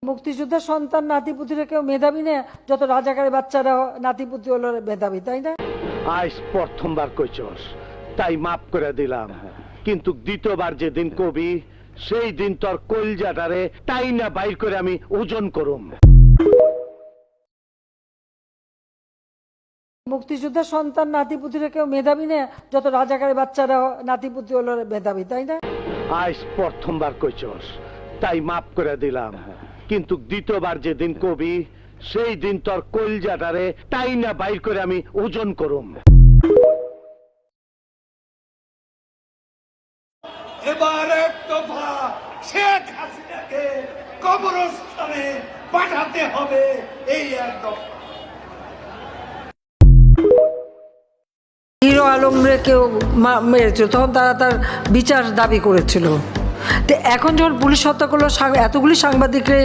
মুক্তিযোদ্ধার সন্তান নাতিপুতিরা কেউ মেধাবী না, যত রাজাকারের বাচ্চারা নাতিপুতি হলো মেধাবী, তাই না? আজ প্রথমবার কইছস তাই মাফ করে দিলাম, কিন্তু দ্বিতীয়বার যেদিন কবি সেই দিন তোর কলজাটারে তাই না বাইর করে আমি ওজন করুম। মুক্তিযোদ্ধার সন্তান নাতিপুতিরা কেউ মেধাবী না, যত রাজাকারের বাচ্চারা নাতিপুতি হলো মেধাবী, তাই না? আজ প্রথমবার কইছস তাই মাফ করে দিলাম, কিন্তু দ্বিতীয়বার যেদিন কবি সেই দিন তোর কলজাটারে তাই না বাইর করে আমি ওজন করুম। এবার এক দফা শেখ হাসিনাকে কবরস্থানে পাঠাতে হবে, এই এক দফা। হিরো আলমরে কেউ মেরেছিল, তখন তারা তার বিচার দাবি করেছিল। তো এখন যখন পুলিশ হত্যা করলো, এতগুলি সাংবাদিকরে